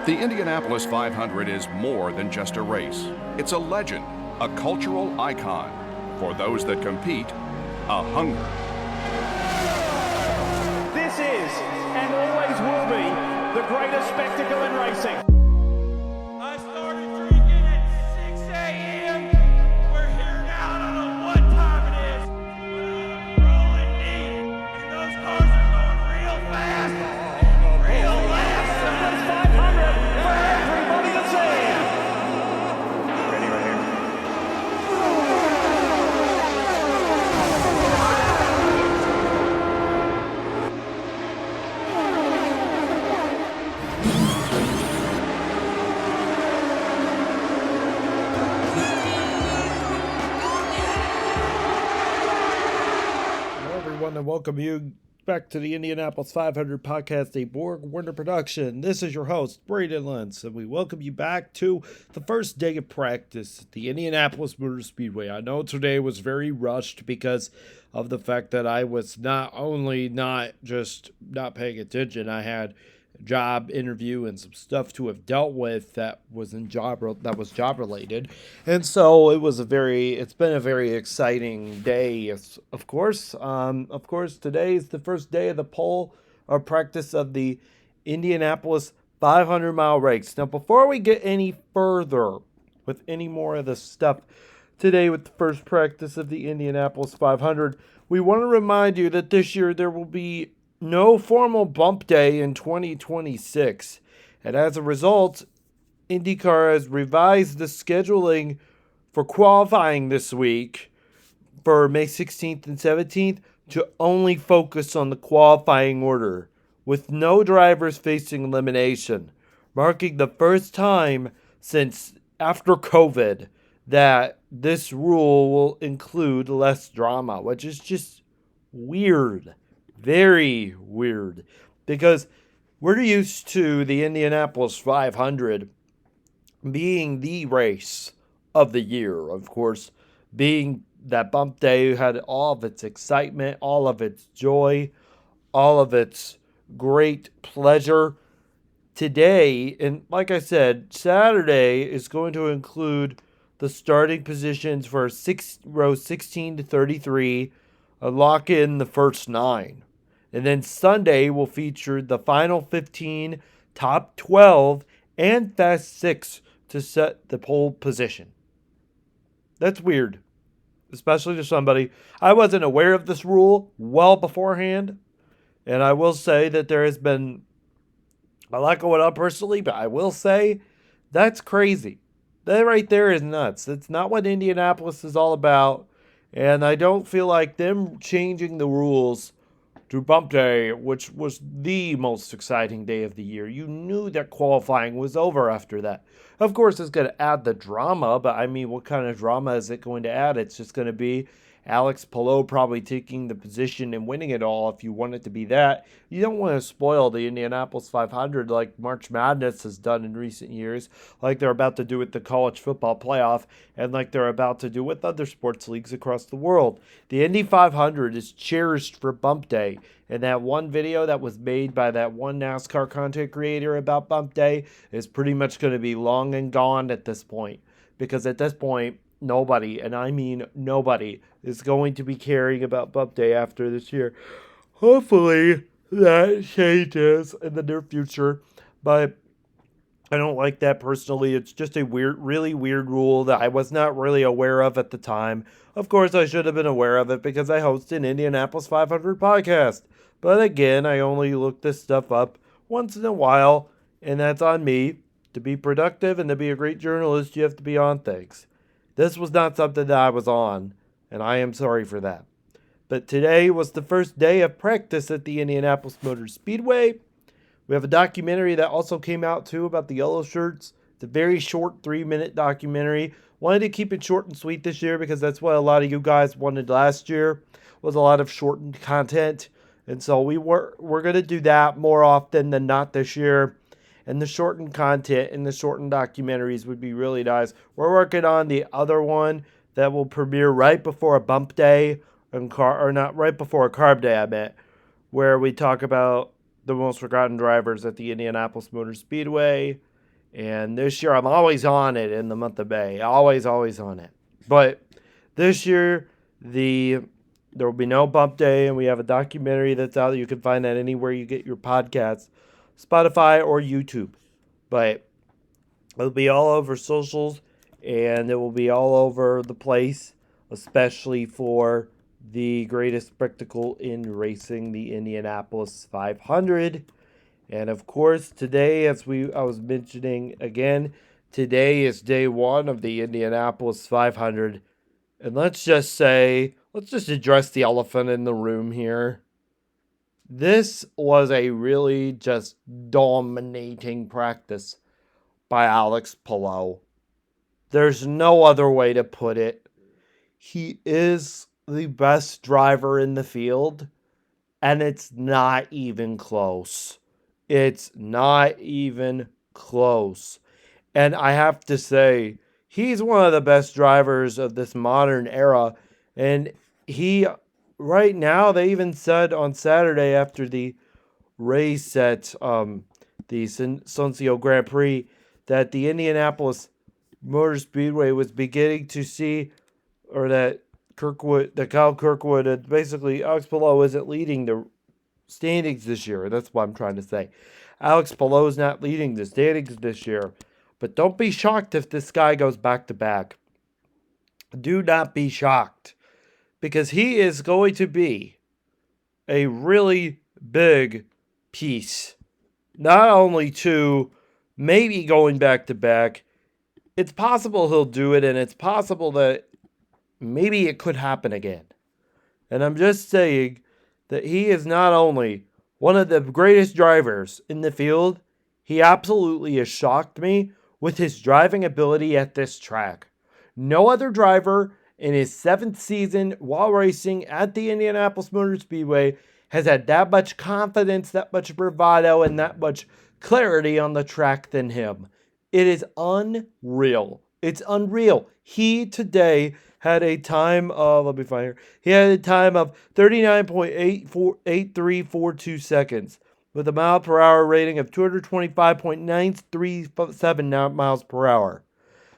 The Indianapolis 500 is more than just a race. It's a legend, a cultural icon. For those that compete, a hunger. This is, and always will be, the greatest spectacle in racing. I started drinking at 6 a.m. We're here now. I don't know what time it is. But I'm rolling deep. And those cars are going real fast. Real fast. It's 500 for everybody to see. Ready right here. And welcome you back to the Indianapolis 500 podcast, a Borg Warner production. This is your host, Bear-Lents, and we welcome you back to the first day of practice at the Indianapolis Motor Speedway. I know today was very rushed because of the fact that I was not only not paying attention, I had a job interview and some stuff to have dealt with that was job related, and so it's been a very exciting day. Of course, today is the first day of the pole or practice of the Indianapolis 500-mile race. Now, before we get any further with any more of this stuff today with the first practice of the Indianapolis 500, we want to remind you that this year there will be no formal bump day in 2026. And as a result, IndyCar has revised the scheduling for qualifying this week for May 16th and 17th to only focus on the qualifying order, with no drivers facing elimination, marking the first time since after COVID that this rule will include less drama, which is just weird. Very weird, because we're used to the Indianapolis 500 being the race of the year, of course, being that bump day had all of its excitement, all of its joy, all of its great pleasure. Today, and like I said, Saturday is going to include the starting positions for rows 16 to 33, lock in the first 9. And then Sunday will feature the final 15, top 12, and fast 6 to set the pole position. That's weird, especially to somebody. I wasn't aware of this rule well beforehand, and I will say that there has been a lot going on personally, but I will say that's crazy. That right there is nuts. That's not what Indianapolis is all about, and I don't feel like them changing the rules to bump day, which was the most exciting day of the year. You knew that qualifying was over after that. Of course, it's going to add the drama, but I mean, what kind of drama is it going to add? It's just going to be Palou probably taking the position and winning it all if you want it to be that. You don't want to spoil the Indianapolis 500 like March Madness has done in recent years, like they're about to do with the college football playoff, and like they're about to do with other sports leagues across the world. The Indy 500 is cherished for bump day, and that one video that was made by that one NASCAR content creator about bump day is pretty much going to be long and gone at this point, because at this point, nobody, and I mean nobody, is going to be caring about bump day after this year. Hopefully that changes in the near future, but I don't like that personally. It's just a really weird rule that I was not really aware of at the time. Of course, I should have been aware of it because I host an Indianapolis 500 podcast. But again, I only look this stuff up once in a while, and that's on me. To be productive and to be a great journalist, you have to be on things. This was not something that I was on, and I am sorry for that. But today was the first day of practice at the Indianapolis Motor Speedway. We have a documentary that also came out, too, about the yellow shirts. It's a very short 3-minute documentary. Wanted to keep it short and sweet this year because that's what a lot of you guys wanted last year, was a lot of shortened content. And so we're going to do that more often than not this year. And the shortened content and the shortened documentaries would be really nice. We're working on the other one that will premiere right before a bump day, not right before a carb day, I meant, where we talk about the most forgotten drivers at the Indianapolis Motor Speedway. And this year, I'm always on it in the month of May. Always on it. But this year, there will be no bump day, and we have a documentary that's out. You can find that anywhere you get your podcasts, Spotify or YouTube. But it'll be all over socials, and it will be all over the place, especially for the greatest spectacle in racing, the Indianapolis 500. And of course, today, as I was mentioning again, today is day one of the Indianapolis 500. And let's just address the elephant in the room here. This was a really just dominating practice by Alex Palou. There's no other way to put it. He is the best driver in the field, and it's not even close. It's not even close. And I have to say, he's one of the best drivers of this modern era. And right now, they even said on Saturday after the race at the Soncio Grand Prix that the Indianapolis Motor Speedway was beginning to see, or that Kyle Kirkwood, and basically Alex Palou isn't leading the standings this year. That's what I'm trying to say. Alex Palou is not leading the standings this year. But don't be shocked if this guy goes back to back. Do not be shocked. Because he is going to be a really big piece. Not only to maybe going back to back. It's possible he'll do it, and it's possible that maybe it could happen again. And I'm just saying that he is not only one of the greatest drivers in the field, he absolutely has shocked me with his driving ability at this track. No other driver in his 7th season while racing at the Indianapolis Motor Speedway has had that much confidence, that much bravado, and that much clarity on the track than him. It is unreal. It's unreal. He today had a time of, let me find here, he had a time of 39.8342 seconds with a mile per hour rating of 225.937 miles per hour.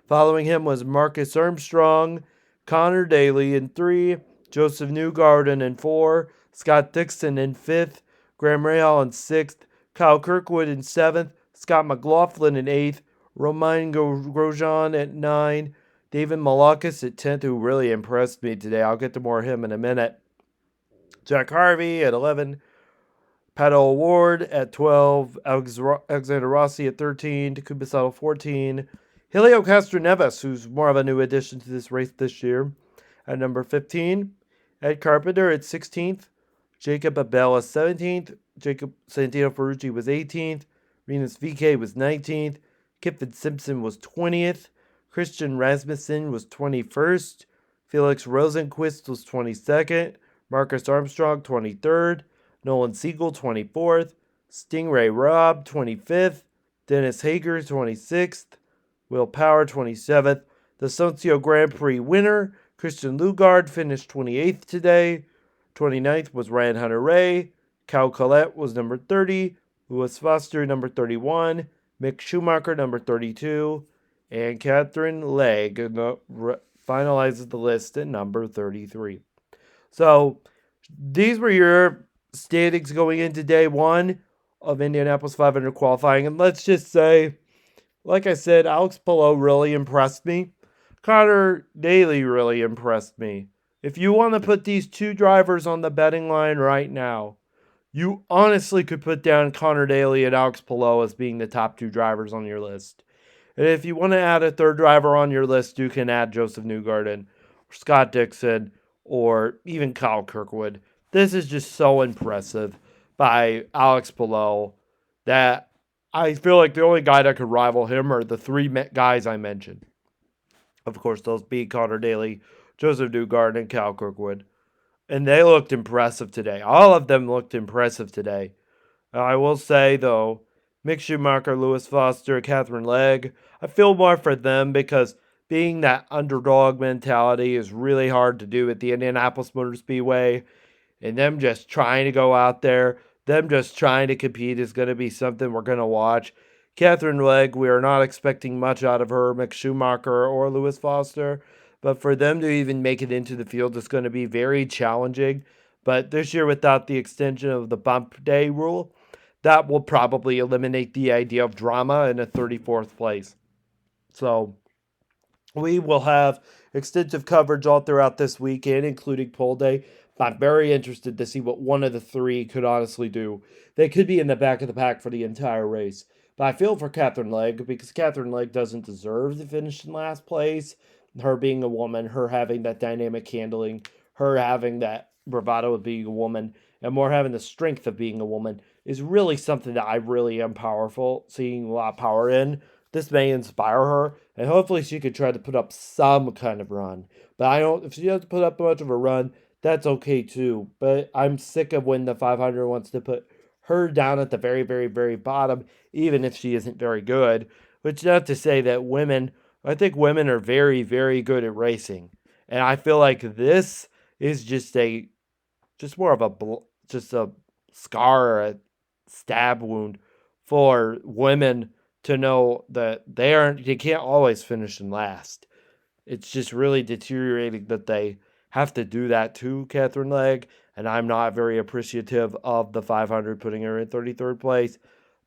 Following him was Marcus Armstrong, Conor Daly in 3, Joseph Newgarden in 4, Scott Dixon in 5th, Graham Rahal in 6th, Kyle Kirkwood in 7th, Scott McLaughlin in 8th, Romain Grosjean at 9, David Malakis at 10th, who really impressed me today. I'll get to more of him in a minute. Jack Harvey at 11, Pato O'Ward at 12, Alexander Rossi at 13, Takuma Sato 14, Helio Castroneves, who's more of a new addition to this race this year, at number 15, Ed Carpenter at 16th, Jacob Abella 17th, Jacob Santino Ferrucci was 18th, Rinus VK was 19th, Kip Fitzsimmons was 20th, Christian Rasmussen was 21st, Felix Rosenquist was 22nd, Marcus Armstrong 23rd, Nolan Siegel 24th, Stingray Robb 25th, Dennis Hager 26th, Will Power 27th. The Soncio Grand Prix winner, Christian Lugard, finished 28th today. 29th was Ryan Hunter-Ray. Cal Collette was number 30. Louis Foster, number 31. Mick Schumacher, number 32. And Catherine Legg finalizes the list at number 33. So, these were your standings going into day one of Indianapolis 500 qualifying. And let's just say, like I said, Alex Palou really impressed me. Conor Daly really impressed me. If you want to put these two drivers on the betting line right now, you honestly could put down Conor Daly and Alex Palou as being the top two drivers on your list. And if you want to add a third driver on your list, you can add Joseph Newgarden, or Scott Dixon, or even Kyle Kirkwood. This is just so impressive by Alex Palou that I feel like the only guy that could rival him are the three guys I mentioned. Of course, those being Conor Daly, Joseph Newgarden, and Kyle Kirkwood. And they looked impressive today. All of them looked impressive today. I will say, though, Mick Schumacher, Louis Foster, Catherine Legg, I feel more for them because being that underdog mentality is really hard to do at the Indianapolis Motor Speedway. And them just trying to go out there, them just trying to compete is going to be something we're going to watch. Catherine Legg, we are not expecting much out of her, Mick Schumacher, or Lewis Foster. But for them to even make it into the field is going to be very challenging. But this year, without the extension of the bump day rule, that will probably eliminate the idea of drama in a 34th place. So we will have extensive coverage all throughout this weekend, including poll day. I'm very interested to see what one of the three could honestly do. They could be in the back of the pack for the entire race. But I feel for Catherine Legg because Catherine Legg doesn't deserve to finish in last place. Her being a woman, her having that dynamic handling, her having that bravado of being a woman, and more having the strength of being a woman is really something that I really am seeing a lot of power in. This may inspire her, and hopefully she could try to put up some kind of run. But if she doesn't put up much of a run, that's okay too. But I'm sick of when the 500 wants to put her down at the very, very, very bottom, even if she isn't very good. Which not to say that I think women are very, very good at racing. And I feel like this is just more of a scar or a stab wound for women to know that they can't always finish in last. It's just really deteriorating that they have to do that to Catherine Legg, and I'm not very appreciative of the 500 putting her in 33rd place.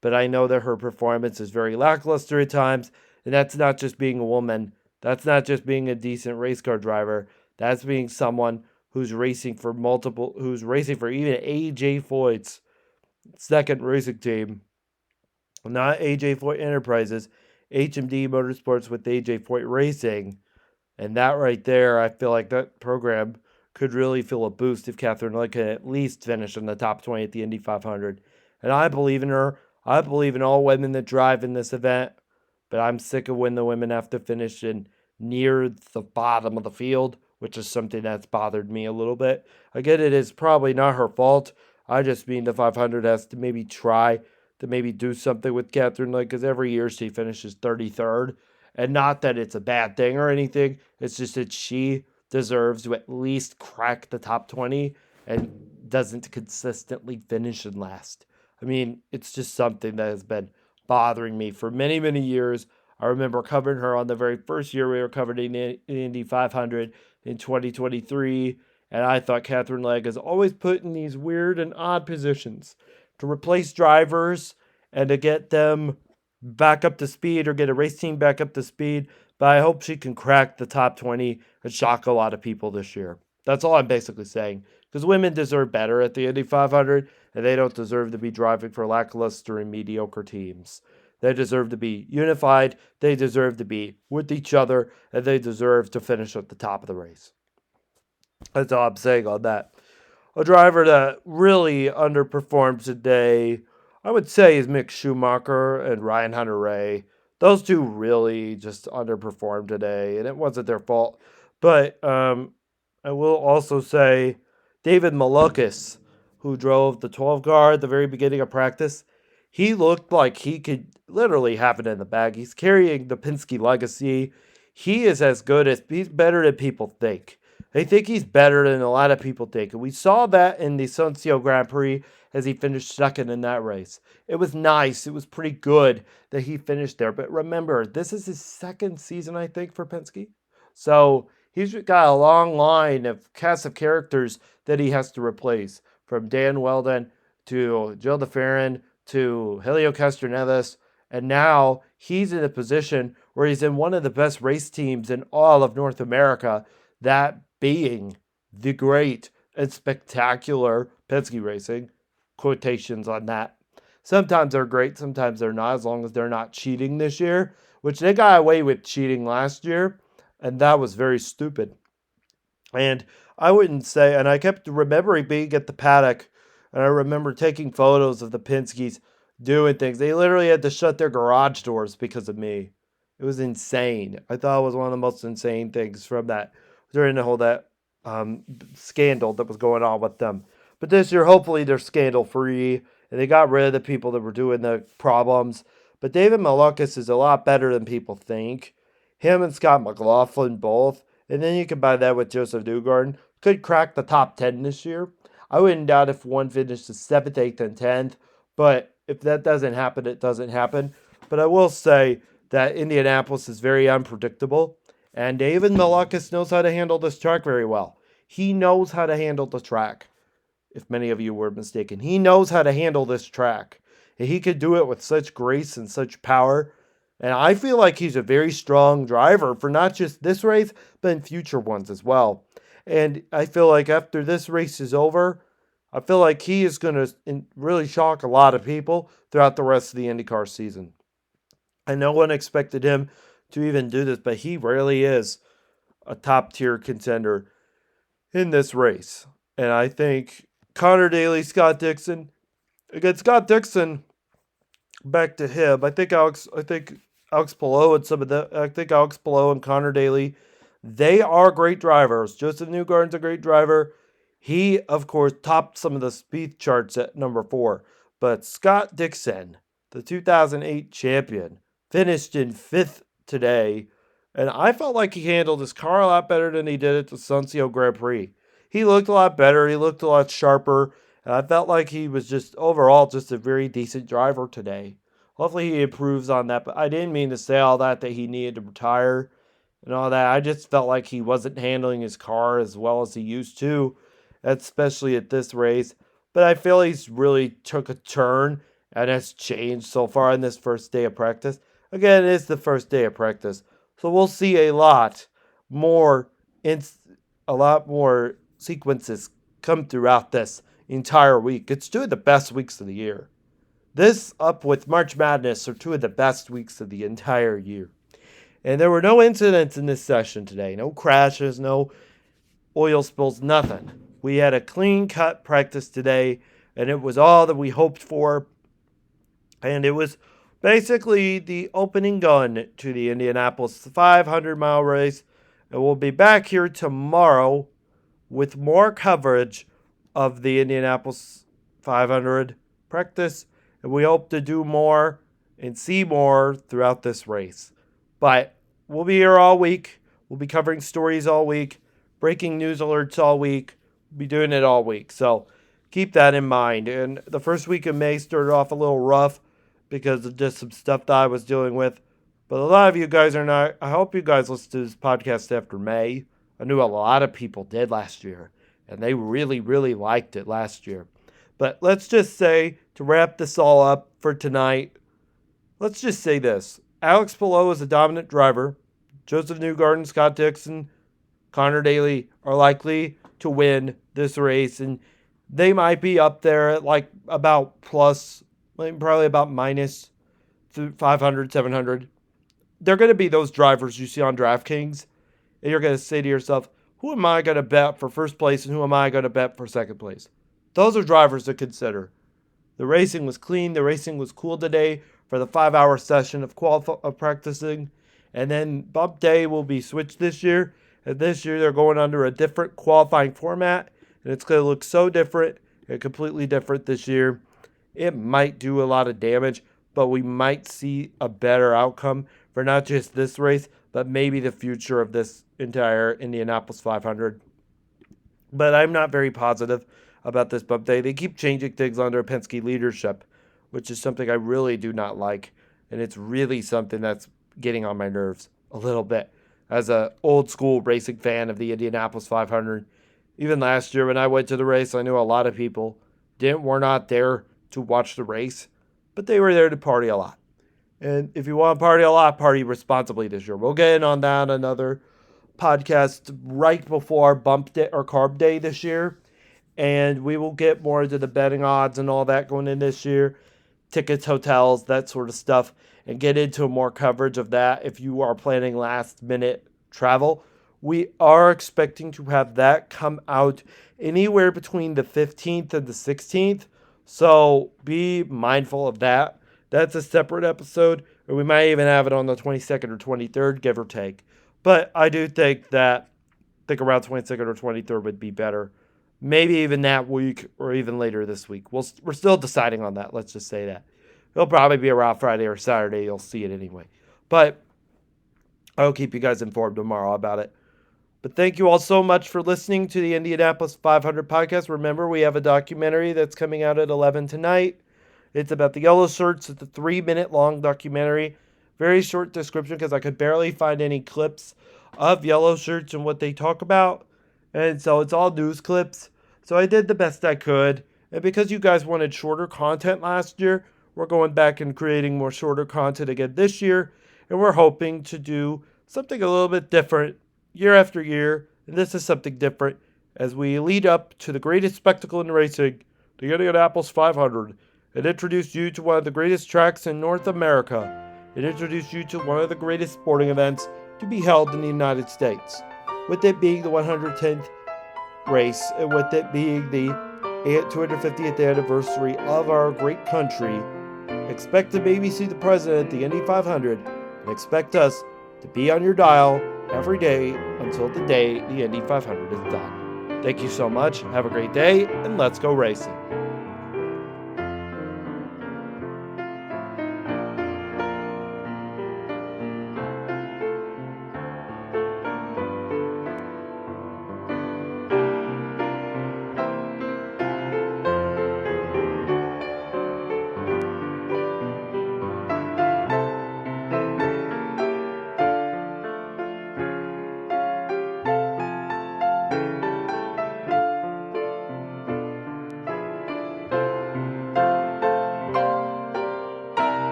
But I know that her performance is very lackluster at times, and that's not just being a woman. That's not just being a decent race car driver. That's being someone who's racing for even AJ Foyt's second racing team, not AJ Foyt Enterprises, HMD Motorsports with AJ Foyt Racing. And that right there, I feel like that program could really feel a boost if Catherine Legg can at least finish in the top 20 at the Indy 500. And I believe in her. I believe in all women that drive in this event. But I'm sick of when the women have to finish in near the bottom of the field, which is something that's bothered me a little bit. Again, it is probably not her fault. I just mean the 500 has to maybe try to maybe do something with Catherine Legg, because every year she finishes 33rd. And not that it's a bad thing or anything. It's just that she deserves to at least crack the top 20 and doesn't consistently finish in last. I mean, it's just something that has been bothering me for many, many years. I remember covering her on the very first year we were covering the Indy 500 in 2023. And I thought Catherine Legg is always put in these weird and odd positions to replace drivers and to get them back up to speed or get a race team back up to speed. But I hope she can crack the top 20 and shock a lot of people this year. That's all I'm basically saying. Because women deserve better at the Indy 500, and they don't deserve to be driving for lackluster and mediocre teams. They deserve to be unified, they deserve to be with each other, and they deserve to finish at the top of the race. That's all I'm saying on that. A driver that really underperformed today, I would say, is Mick Schumacher and Ryan Hunter-Reay. Those two really just underperformed today, and it wasn't their fault. But I will also say David Malukas, who drove the 12 car at the very beginning of practice, he looked like he could literally have it in the bag. He's carrying the Penske legacy. He's better than people think. They think he's better than a lot of people think. And we saw that in the Suncio Grand Prix as he finished second in that race. It was nice. It was pretty good that he finished there. But remember, this is his second season, I think, for Penske. So he's got a long cast of characters that he has to replace. From Dan Weldon to Jill DeFerrin to Helio Castroneves. And now he's in a position where he's in one of the best race teams in all of North America, that being the great and spectacular Penske Racing. Quotations on that. Sometimes they're great, sometimes they're not, as long as they're not cheating this year, which they got away with cheating last year, and that was very stupid. And I wouldn't say, and I kept remembering being at the paddock, and I remember taking photos of the Penskes doing things. They literally had to shut their garage doors because of me. It was insane. I thought it was one of the most insane things from that, during the whole scandal that was going on with them. But this year, hopefully, they're scandal-free, and they got rid of the people that were doing the problems. But David Malukas is a lot better than people think. Him and Scott McLaughlin both, and then you combine that with Joseph Newgarden, could crack the top 10 this year. I wouldn't doubt if one finishes 7th, 8th, and 10th, but if that doesn't happen, it doesn't happen. But I will say that Indianapolis is very unpredictable, and David Malakis knows how to handle this track very well. He knows how to handle the track, if many of you were mistaken. He knows how to handle this track. And he could do it with such grace and such power. And I feel like he's a very strong driver for not just this race, but in future ones as well. And I feel like after this race is over, I feel like he is going to really shock a lot of people throughout the rest of the IndyCar season. And no one expected him to even do this, but he really is a top-tier contender in this race. And I think Conor Daly, Scott Dixon, against Scott Dixon, back to him. I think Alex Palou and Alex Palou and Conor Daly, they are great drivers. Joseph Newgarden's a great driver. He, of course, topped some of the speed charts at number 4. But Scott Dixon, the 2008 champion, finished in 5th today. And I felt like he handled his car a lot better than he did at the Sunseal Grand Prix. He looked a lot better. He looked a lot sharper. And I felt like he was just overall just a very decent driver today. Hopefully he improves on that. But I didn't mean to say all that he needed to retire and all that. I just felt like he wasn't handling his car as well as he used to, especially at this race. But I feel he's really took a turn and has changed so far in this first day of practice. Again, it is the first day of practice. So we'll see a lot more sequences come throughout this entire week. It's 2 of the best weeks of the year. This, up with March Madness, are 2 of the best weeks of the entire year. And there were no incidents in this session today. No crashes, no oil spills, nothing. We had a clean-cut practice today, and it was all that we hoped for. And it was basically the opening gun to the Indianapolis 500-mile race. And we'll be back here tomorrow with more coverage of the Indianapolis 500 practice. And we hope to do more and see more throughout this race. But we'll be here all week. We'll be covering stories all week, breaking news alerts all week. We'll be doing it all week. So keep that in mind. And the first week of May started off a little rough because of just some stuff that I was dealing with. But a lot of you guys are not. I hope you guys listen to this podcast after May. I knew a lot of people did last year, and they really, really liked it last year. But let's just say, to wrap this all up for tonight, let's just say this. Alex Palou is a dominant driver. Joseph Newgarden, Scott Dixon, Conor Daly are likely to win this race, and they might be up there at like about plus, probably about minus 500, 700. They're going to be those drivers you see on DraftKings, and you're going to say to yourself, who am I going to bet for first place and who am I going to bet for second place? Those are drivers to consider. The racing was clean. The racing was cool today for the 5-hour session of practicing. And then bump day will be switched this year. And this year they're going under a different qualifying format. And it's going to look so different and completely different this year. It might do a lot of damage, but we might see a better outcome for not just this race, but maybe the future of this entire Indianapolis 500. But I'm not very positive about this bump day. They keep changing things under Penske leadership, which is something I really do not like. And it's really something that's getting on my nerves a little bit. As an old school racing fan of the Indianapolis 500, even last year when I went to the race, I knew a lot of people were not there to watch the race, but they were there to party a lot. And if you want to party a lot, party responsibly this year. We'll get in on that another podcast right before bump day or carb day this year. And we will get more into the betting odds and all that going in this year. Tickets, hotels, that sort of stuff. And get into more coverage of that if you are planning last minute travel. We are expecting to have that come out anywhere between the 15th and the 16th. So be mindful of that. That's a separate episode. Or we might even have it on the 22nd or 23rd, give or take. But I do think around 22nd or 23rd would be better. Maybe even that week or even later this week. We're still deciding on that. Let's just say that. It'll probably be around Friday or Saturday. You'll see it anyway. But I'll keep you guys informed tomorrow about it. But thank you all so much for listening to the Indianapolis 500 podcast. Remember, we have a documentary that's coming out at 11 tonight. It's about the yellow shirts. It's a 3-minute long documentary. Very short description because I could barely find any clips of yellow shirts and what they talk about. And so it's all news clips. So I did the best I could. And because you guys wanted shorter content last year, we're going back and creating more shorter content again this year. And we're hoping to do something a little bit different year after year. And this is something different as we lead up to the greatest spectacle in racing, the Indianapolis 500. It introduced you to one of the greatest tracks in North America. It introduced you to one of the greatest sporting events to be held in the United States. With it being the 110th race, and with it being the 250th anniversary of our great country, expect to maybe see the president at the Indy 500, and expect us to be on your dial every day until the day the Indy 500 is done. Thank you so much, have a great day, and let's go racing.